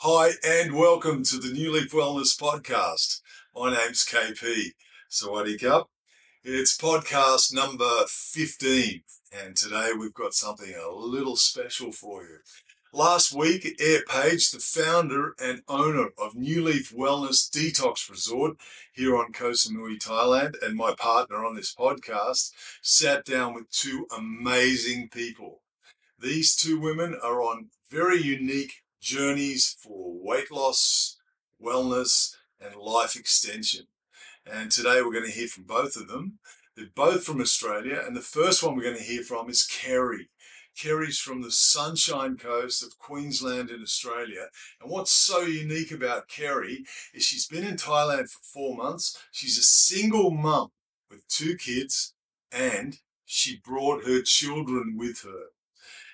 Hi, and welcome to the New Leaf Wellness Podcast. My name's KP. Sawadee Cup. It's podcast number 15, and today we've got something a little special for you. Last week, Air Page, the founder and owner of New Leaf Wellness Detox Resort here on Koh Samui, Thailand, and my partner on this podcast, sat down with two amazing people. These two women are on very unique journeys for weight loss, wellness, and life extension. And today we're going to hear from both of them. They're both from Australia, and the first one we're going to hear from is Kerry. Kerry's from the Sunshine Coast of Queensland in Australia. And what's so unique about Kerry is she's been in Thailand for 4 months. She's a single mum with two kids, and she brought her children with her.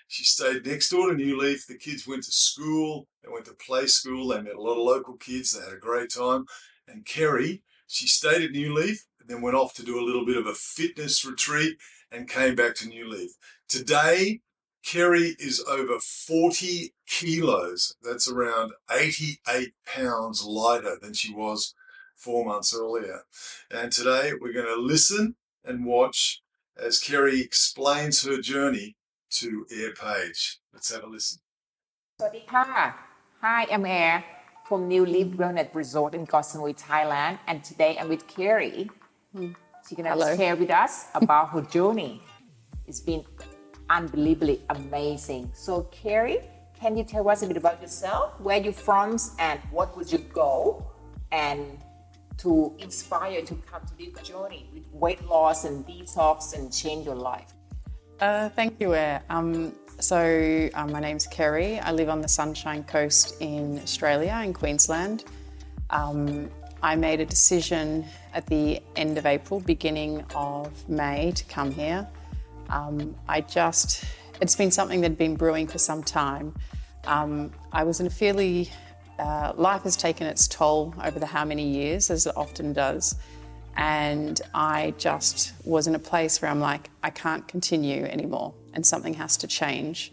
She stayed next door to New Leaf. The kids went to school. They went to play school. They met a lot of local kids. They had a great time. And Kerry, she stayed at New Leaf and then went off to do a little bit of a fitness retreat and came back to New Leaf. Today, Kerry is over 40 kilos. That's around 88 pounds lighter than she was 4 months earlier. And today we're going to listen and watch as Kerry explains her journey to Air Page. Let's have a listen. สวัสดีค่ะ Hi, I'm Air from New Leaf Wellness Resort in Koh Samui, Thailand, and today I'm with Kerry. She's gonna Hello. share with us about her journey. It's been unbelievably amazing. So, Kerry, can you tell us a bit about yourself, where you're from, and what was your goal, and to inspire you to come to this journey with weight loss and detox and change your life? Thank you, Air. My name's Kerry. I live on the Sunshine Coast in Australia, in Queensland. I made a decision at the end of April, beginning of May, to come here. It's been something that had been brewing for some time. I was in a life has taken its toll over the how many years, as it often does. And I just was in a place where I'm like, I can't continue anymore and something has to change.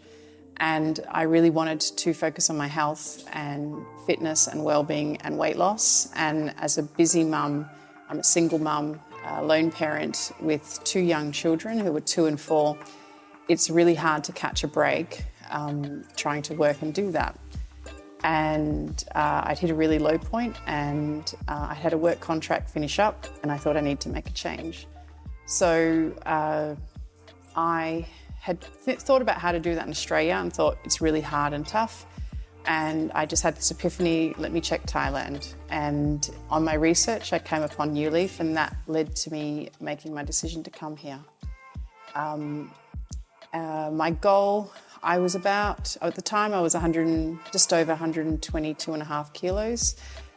And I really wanted to focus on my health and fitness and well-being and weight loss. And as a busy mum, I'm a single mum, a lone parent with two young children who were 2 and 4. It's really hard to catch a break trying to work and do that. And I'd hit a really low point and I had a work contract finish up and I thought I need to make a change. So I had thought about how to do that in Australia and thought it's really hard and tough. And I just had this epiphany, let me check Thailand. And on my research, I came upon New Leaf and that led to me making my decision to come here. My goal, at the time I was just over 122.5 kilos.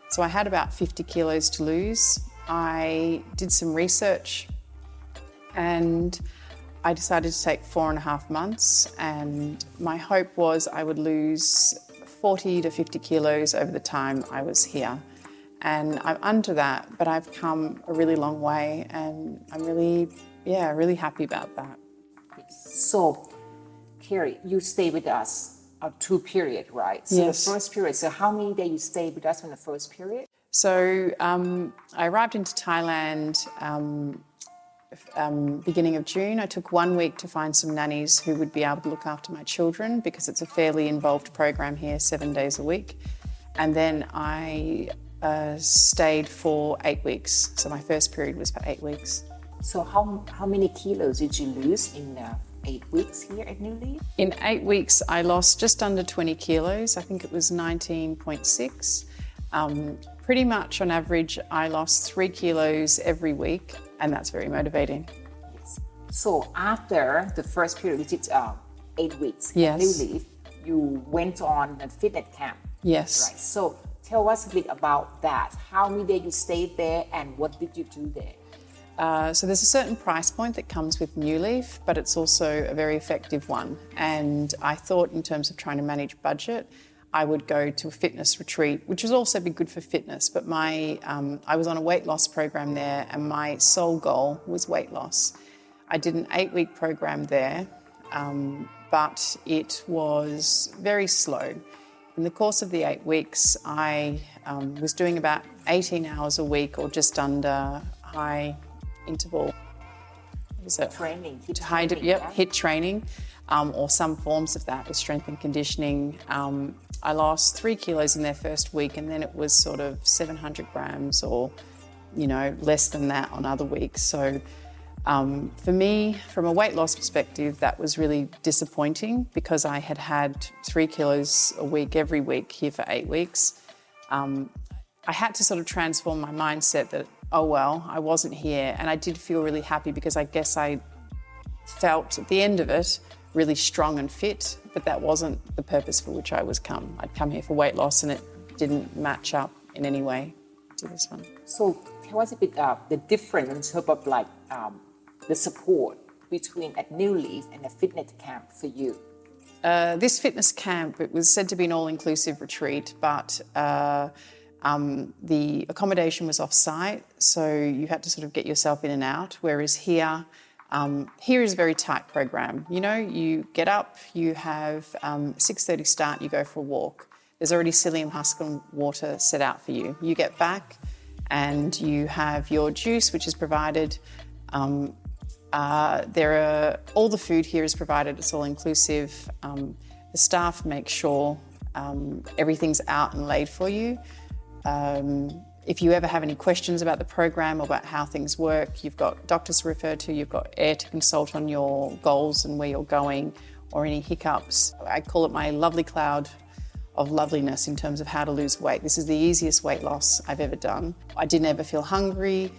So I had about 50 kilos to lose. I did some research and I decided to take 4.5 months. And my hope was I would lose 40 to 50 kilos over the time I was here. And I'm under that, but I've come a really long way and I'm really happy about that. So, Kerry, you stay with us a 2 period, right? So Yes. The first period. So how many days you stayed with us in the first period? So I arrived into Thailand beginning of June. I took 1 week to find some nannies who would be able to look after my children because it's a fairly involved program here, 7 days a week. And then I stayed for 8 weeks. So my first period was for 8 weeks. So how many kilos did you lose in 8 weeks here at New Leaf? In 8 weeks, I lost just under 20 kilos. I think it was 19.6. Pretty much on average, I lost 3 kilos every week, and that's very motivating. Yes. So after the first period, which is 8 weeks at Yes. New Leaf, you went on a fitness camp. Yes. Right. So tell us a bit about that. How many days you stayed there and what did you do there? So there's a certain price point that comes with New Leaf, but it's also a very effective one. And I thought in terms of trying to manage budget, I would go to a fitness retreat, which would also be good for fitness. But I was on a weight loss program there and my sole goal was weight loss. I did an 8-week program there, but it was very slow. In the course of the 8 weeks, I was doing about 18 hours a week or just under high interval. Training. HIIT training, or some forms of that with strength and conditioning. I lost 3 kilos in their first week, and then it was sort of 700 grams or, less than that on other weeks. So for me, from a weight loss perspective, that was really disappointing because I had had 3 kilos a week every week here for 8 weeks. I had to sort of transform my mindset that, oh, well, I wasn't here. And I did feel really happy because I guess I felt at the end of it really strong and fit, but that wasn't the purpose for which I was come. I'd come here for weight loss and it didn't match up in any way to this one. So tell us a bit the difference in terms of like the support between a New Leaf and a fitness camp for you. This fitness camp, it was said to be an all-inclusive retreat, but the accommodation was off-site, so you had to sort of get yourself in and out, whereas here is a very tight program. You get up, you have 6:30 start, you go for a walk. There's already psyllium husk and water set out for you. You get back and you have your juice, which is provided. All the food here is provided, it's all-inclusive. The staff make sure everything's out and laid for you. If you ever have any questions about the program or about how things work, you've got doctors to refer to, you've got Air to consult on your goals and where you're going or any hiccups. I call it my lovely cloud of loveliness in terms of how to lose weight. This is the easiest weight loss I've ever done. I didn't ever feel hungry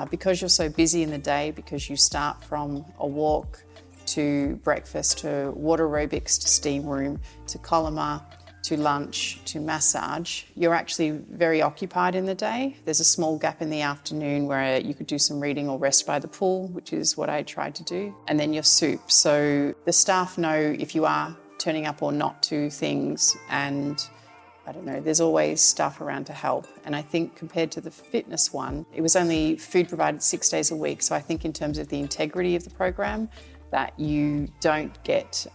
because you're so busy in the day, because you start from a walk to breakfast to water aerobics to steam room to columar to lunch, to massage, you're actually very occupied in the day. There's a small gap in the afternoon where you could do some reading or rest by the pool, which is what I tried to do, and then your soup. So the staff know if you are turning up or not to things, and I don't know, there's always staff around to help. And I think compared to the fitness one, it was only food provided 6 days a week. So I think in terms of the integrity of the program, that you don't get...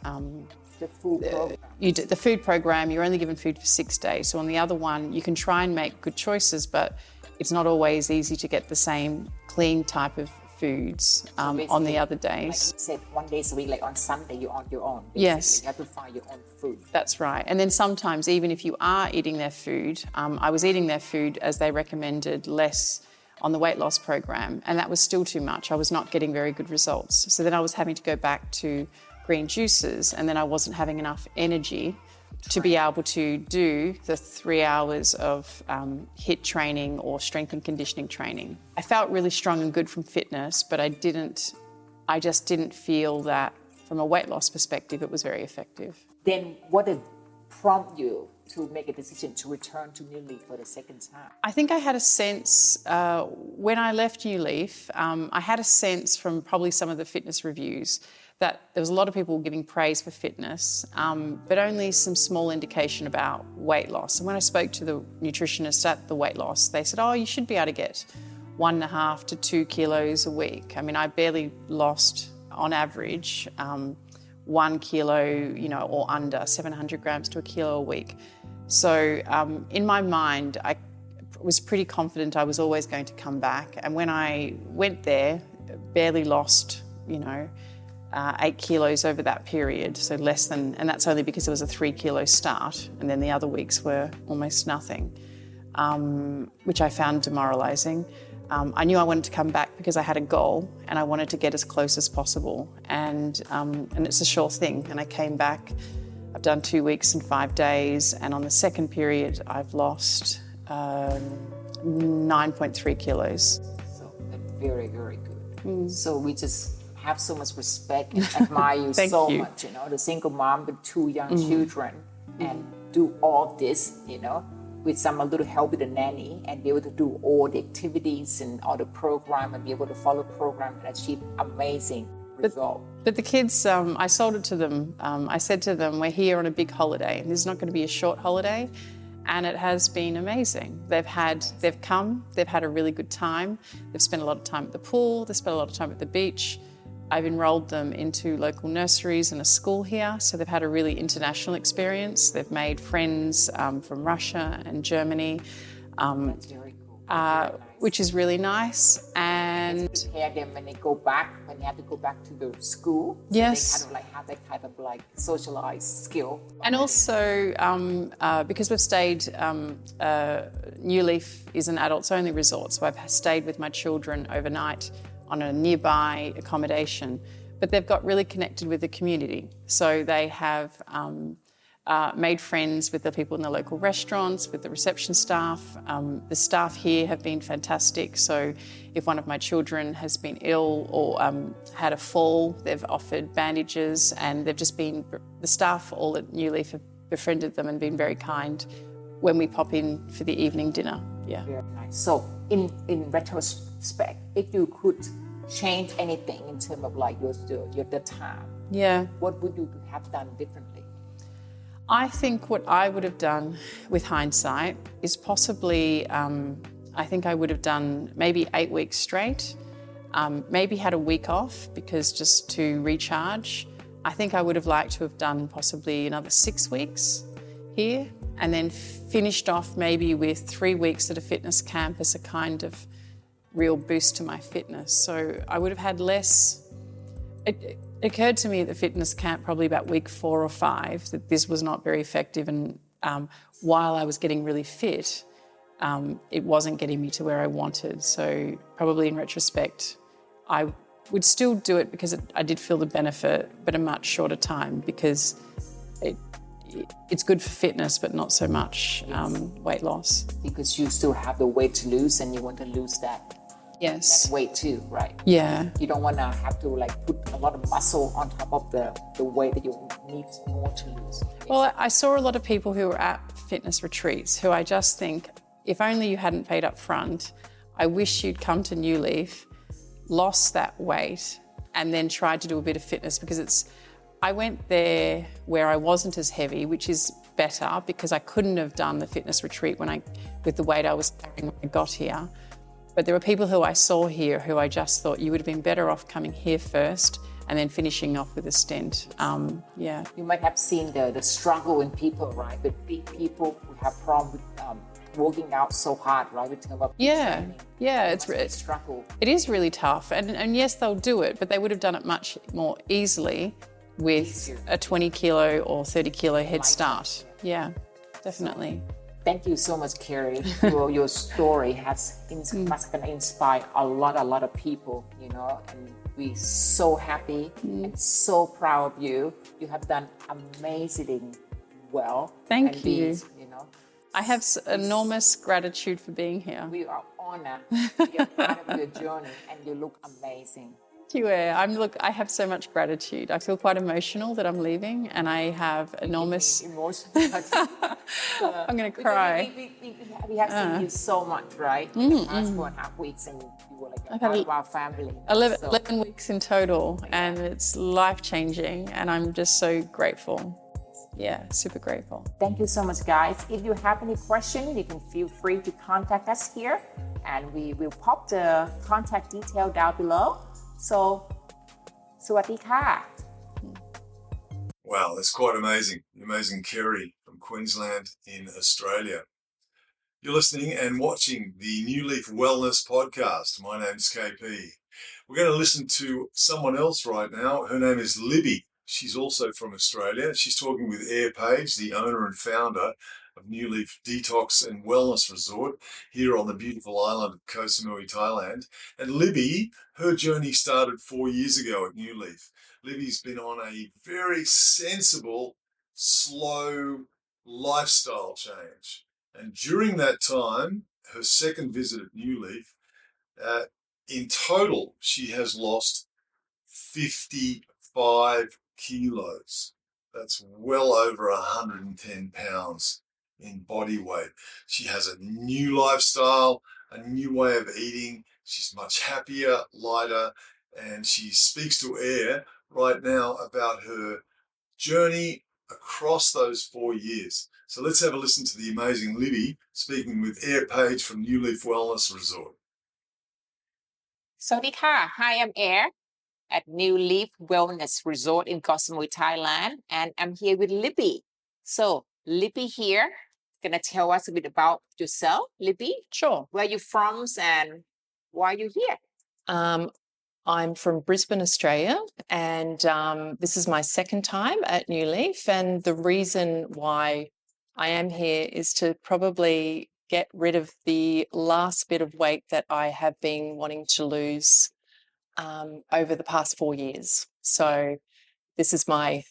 the food program. The food program, you're only given food for 6 days. So on the other one, you can try and make good choices, but it's not always easy to get the same clean type of foods on the other days. Like you said, 1 day a week, like on Sunday, you're on your own. Basically. Yes. You have to find your own food. That's right. And then sometimes, even if you are eating their food, I was eating their food as they recommended less on the weight loss program, and that was still too much. I was not getting very good results. So then I was having to go back to green juices, and then I wasn't having enough energy to be able to do the 3 hours of HIIT training or strength and conditioning training. I felt really strong and good from fitness, but I just didn't feel that from a weight loss perspective it was very effective. Then what did prompt you to make a decision to return to New Leaf for the second time? I think I had a sense, when I left New Leaf, I had a sense from probably some of the fitness reviews that there was a lot of people giving praise for fitness, but only some small indication about weight loss. And when I spoke to the nutritionist at the weight loss, they said, oh, you should be able to get 1.5 to 2 kilos a week. I mean, I barely lost, on average, 1 kilo, or under 700 grams to a kilo a week. So in my mind, I was pretty confident I was always going to come back. And when I went there, barely lost, 8 kilos over that period, so less than, and that's only because it was a 3 kilo start, and then the other weeks were almost nothing, which I found demoralising. I knew I wanted to come back because I had a goal and I wanted to get as close as possible, and it's a sure thing. And I came back. I've done 2 weeks and 5 days, and on the second period I've lost 9.3 kilos. So very, very good. So we just have so much respect and admire you so much, the single mom with 2 young children, and do all this, with some a little help with the nanny, and be able to do all the activities and all the program and be able to follow program and achieve amazing result. But the kids, I sold it to them. I said to them, we're here on a big holiday, and this is not going to be a short holiday. And it has been amazing. They've come, they've had a really good time. They've spent a lot of time at the pool, they've spent a lot of time at the beach. I've enrolled them into local nurseries and a school here, so they've had a really international experience. They've made friends from Russia and Germany, That's very cool. Very nice. which is really nice. And Prepare them when they go back, when they have to go back to the school. Yes. So they kind of like have that kind of like socialized skill. And also, because we've stayed, New Leaf is an adults-only resort, so I've stayed with my children overnight on a nearby accommodation. But they've got really connected with the community. So they have made friends with the people in the local restaurants, with the reception staff. The staff here have been fantastic. So if one of my children has been ill or had a fall, they've offered bandages, and they've just been, the staff all at New Leaf have befriended them and been very kind when we pop in for the evening dinner. Yeah. Very nice. So in retrospect, if you could change anything in terms of like your the time, Yeah. what would you have done differently? I think what I would have done with hindsight is possibly, I think I would have done maybe 8 weeks straight, maybe had a week off because just to recharge. I think I would have liked to have done possibly another 6 weeks here, and then finished off maybe with 3 weeks at a fitness camp as a kind of real boost to my fitness. So I would have had less. It occurred to me at the fitness camp probably about week 4 or 5 that this was not very effective, and while I was getting really fit, it wasn't getting me to where I wanted. So probably in retrospect, I would still do it because I did feel the benefit, but a much shorter time, because it's good for fitness, but not so much weight loss. Because you still have the weight to lose, and you want to lose that Yes. weight too, right? Yeah. You don't want to have to like put a lot of muscle on top of the weight that you need more to lose. Well, I saw a lot of people who were at fitness retreats who I just think, if only you hadn't paid up front, I wish you'd come to New Leaf, lost that weight, and then tried to do a bit of fitness, because I went there where I wasn't as heavy, which is better because I couldn't have done the fitness retreat with the weight I was carrying when I got here. But there were people who I saw here who I just thought you would have been better off coming here first and then finishing off with a stint. Yeah. You might have seen the struggle in people, right? The big people who have problems with working out so hard, right? With terms of training. Yeah, It's a struggle. it is really tough. And yes, they'll do it, but they would have done it much more easily with a 20 kilo or 30 kilo head start. Yeah, definitely. Thank you so much, Kerry. Your story must inspire a lot of people, you know, and we're so happy and so proud of you. You have done amazingly well. Thank you. You know, I have enormous gratitude for being here. we are honored to be a part of your journey, and you look amazing. Thank you. I have so much gratitude. I feel quite emotional that I'm leaving, and I have enormous. Emotional. I'm going to cry. We have seen you so much, right? In the past 4.5 weeks, and you were like a part of our family. 11 weeks in total, and it's life-changing, and I'm just so grateful. Yeah, super grateful. Thank you so much, guys. If you have any questions, you can feel free to contact us here, and we will pop the contact detail down below. So, สวัสดีค่ะ Wow, that's quite amazing. Amazing Kerry from Queensland in Australia. You're listening and watching the New Leaf Wellness podcast. My name's KP. We're going to listen to someone else right now. Her name is Libby. She's also from Australia. She's talking with Air Page, the owner and founder of New Leaf Detox and Wellness Resort here on the beautiful island of Koh Samui, Thailand. And Libby, her journey started 4 years ago at New Leaf. Libby's been on a very sensible, slow lifestyle change. And during that time, her second visit at New Leaf, in total, she has lost 55 kilos. That's well over 110 pounds in body weight. She has a new lifestyle, a new way of eating. She's much happier, lighter, and she speaks to Air right now about her journey across those 4 years. So let's have a listen to the amazing Libby speaking with Air Page from New Leaf Wellness Resort. สวัสดีค่ะ Hi, I'm Air, at New Leaf Wellness Resort in Samui, Thailand, and I'm here with Libby. So Libby here gonna tell us a bit about yourself, Libby. Sure. Where you from and why you here? I'm from Brisbane, Australia, and this is my second time at New Leaf. And the reason why I am here is to probably get rid of the last bit of weight that I have been wanting to lose over the past 4 years. So this is my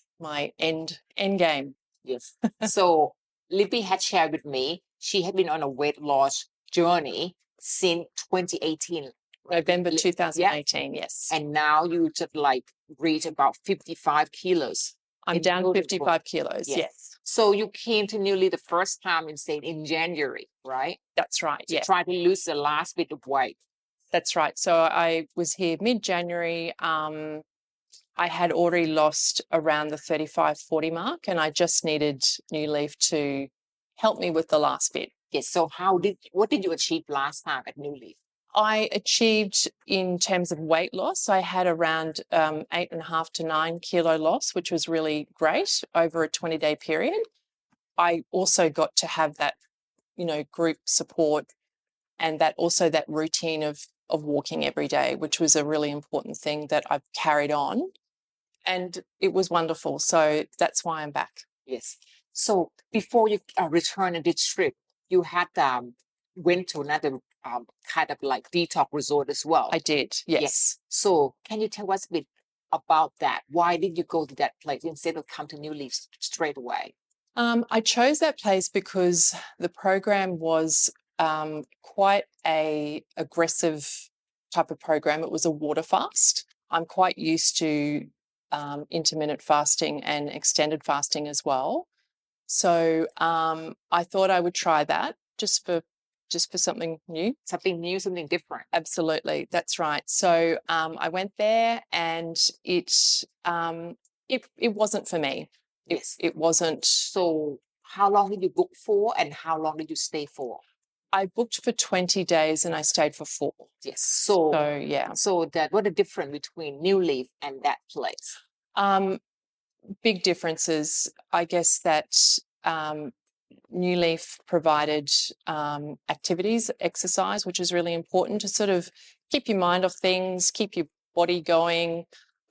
end game. Yes. So Libby had shared with me she had been on a weight loss journey since 2018. November 2018, yes. And now you just like reach about 55 kilos. I'm down 55 kilos, yes. So you came to New Leaf the first time in January, right? That's right, To try to lose the last bit of weight. That's right. So I was here mid-January. I had already lost around the 35, 40 mark, and I just needed New Leaf to help me with the last bit. Yes. So what did you achieve last time at New Leaf? I achieved, in terms of weight loss, I had around 8.5 to 9 kilo loss, which was really great over a 20-day period. I also got to have that, group support and that routine of walking every day, which was a really important thing that I've carried on. And it was wonderful. So that's why I'm back. Yes. So before you return on this trip, you had went to another kind of like detox resort as well. I did, yes. So can you tell us a bit about that? Why did you go to that place instead of come to New Leaf straight away? I chose that place because the program was quite a aggressive type of program. It was a water fast. I'm quite used to intermittent fasting and extended fasting as well. So I thought I would try that just for something new. Something new, something different. Absolutely, that's right. So I went there, and it wasn't for me. Yes. It wasn't. So how long did you book for, and how long did you stay for? I booked for 20 days and I stayed for 4. Yes. So yeah. So what the difference between New Leaf and that place? Big differences. I guess that New Leaf provided activities, exercise, which is really important to sort of keep your mind off things, keep your body going.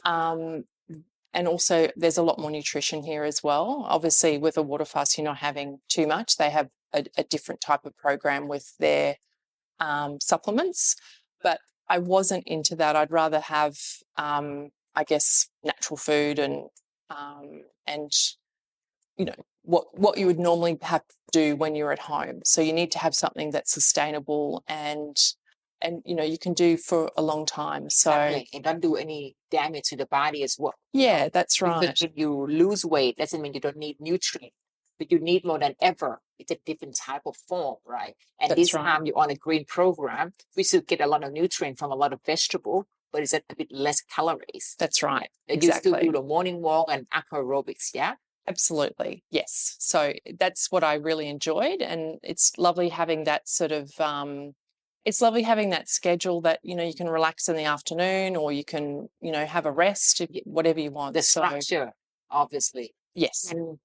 And also there's a lot more nutrition here as well. Obviously with a water fast, you're not having too much. They have a different type of program with their supplements, but I wasn't into that. I'd rather have, I guess, natural food and what you would normally have to do when you're at home. So you need to have something that's sustainable and you can do for a long time. So exactly. And don't do any damage to the body as well. Yeah, that's right. Because if you lose weight, doesn't mean you don't need nutrients, but you need more than ever. It's a different type of form, right? And That's this right. time you're on a green program, we still get a lot of nutrient from a lot of vegetable, but it's a bit less calories. That's right. And exactly. you still do the morning walk and aqua aerobics, yeah? Absolutely, yes. So that's what I really enjoyed, and it's lovely having that sort of it's lovely having that schedule that you can relax in the afternoon, or you can have a rest, whatever you want. The structure, obviously. Yes. And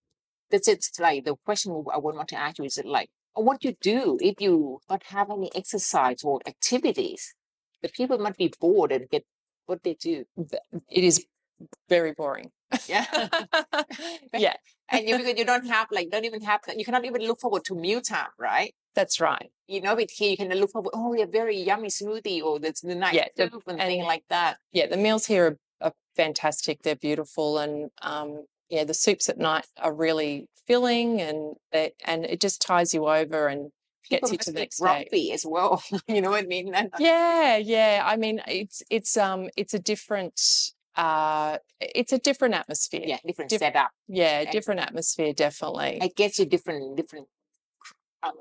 that's it. Like the question I would want to ask you is like, what you do if you don't have any exercise or activities? The people might be bored and get what they do. It is very boring. Yeah. Yeah. And because you don't even have, you cannot even look forward to meal time, right? That's right. With here you can look forward, a very yummy smoothie, or the night soup and things like that. Yeah, the meals here are fantastic. They're beautiful, and the soups at night are really filling, and it just ties you over and gets you to the next day as well. You know what I mean? Yeah. I mean, it's a different atmosphere. Yeah, different setup. Yeah, different atmosphere, definitely. It gets you different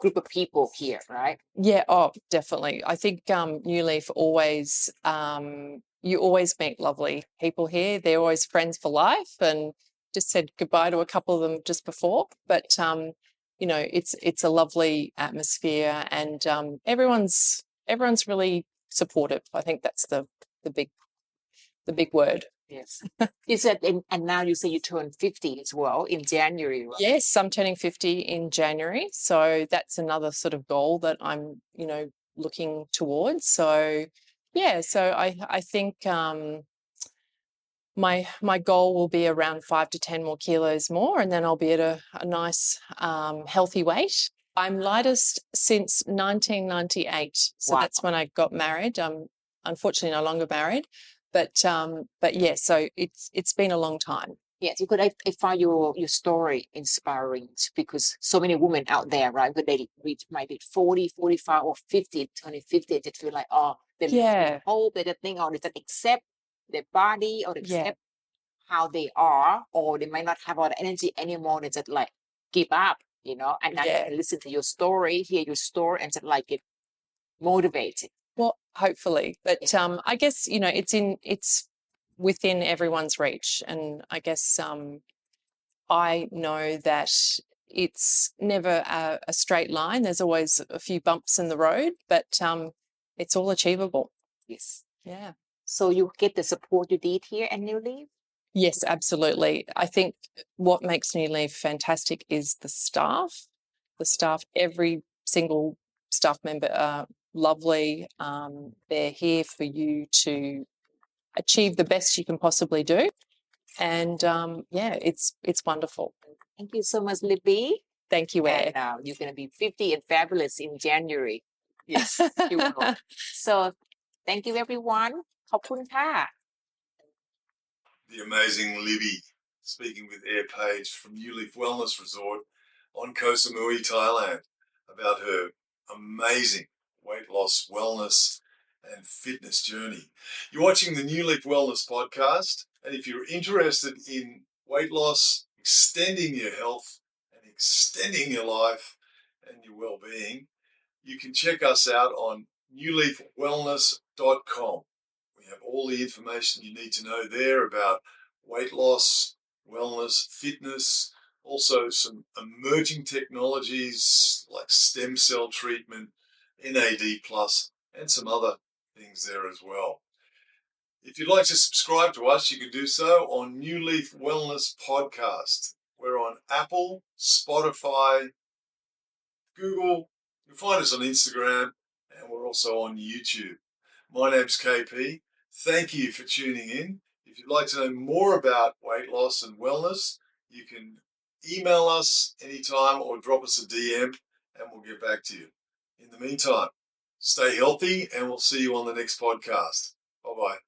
group of people here, right? Yeah, definitely. I think New Leaf always, you always meet lovely people here. They're always friends for life, and just said goodbye to a couple of them just before. But it's a lovely atmosphere, and everyone's really supportive. I think that's the the big word. Yes. You said, and now you say you turned 50 as well in January, right? Yes, I'm turning 50 in January. So that's another sort of goal that I'm, looking towards. So yeah, so I think my goal will be around 5 to 10 more kilos more, and then I'll be at a nice healthy weight. I'm lightest since 1998. So Wow. that's when I got married. I'm unfortunately no longer married, but yeah, so it's been a long time. Yes, because I find your story inspiring because so many women out there, right, when they reach maybe 40, 45, or 50, 20, 50, they just feel like, oh, they Yeah. hope they just think, oh, they just accept their body or Yeah. accept how they are, or they might not have all the energy anymore. They just like give up, and now you Yeah. can listen to your story, hear your story, and just like get motivated. Well, hopefully, but I guess it's within everyone's reach, and I guess I know that it's never a straight line. There's always a few bumps in the road, but it's all achievable. Yes. Yeah. So you get the support you did here at New Leaf? Yes, absolutely. I think what makes New Leaf fantastic is the staff. The staff, every single staff member are lovely. They're here for you to achieve the best you can possibly do. And yeah, it's wonderful. Thank you so much, Libby. Thank you, Air. And you're going to be 50 and fabulous in January. Yes, you will. So thank you, everyone. ขอบคุณค่ะ The amazing Libby speaking with Air Page from New Leaf Wellness Resort on Koh Samui, Thailand, about her amazing weight loss, wellness, and fitness journey. You're watching the New Leaf Wellness podcast, and if you're interested in weight loss, extending your health, and extending your life and your well-being, you can check us out on newleafwellness.com. We have all the information you need to know there about weight loss, wellness, fitness, also some emerging technologies like stem cell treatment, NAD+, and some other things there as well. If you'd like to subscribe to us, you can do so on New Leaf Wellness Podcast. We're on Apple, Spotify, Google. You'll find us on Instagram, and we're also on YouTube. My name's KP. Thank you for tuning in. If you'd like to know more about weight loss and wellness, you can email us anytime or drop us a DM and we'll get back to you. In the meantime, stay healthy and we'll see you on the next podcast. Bye-bye.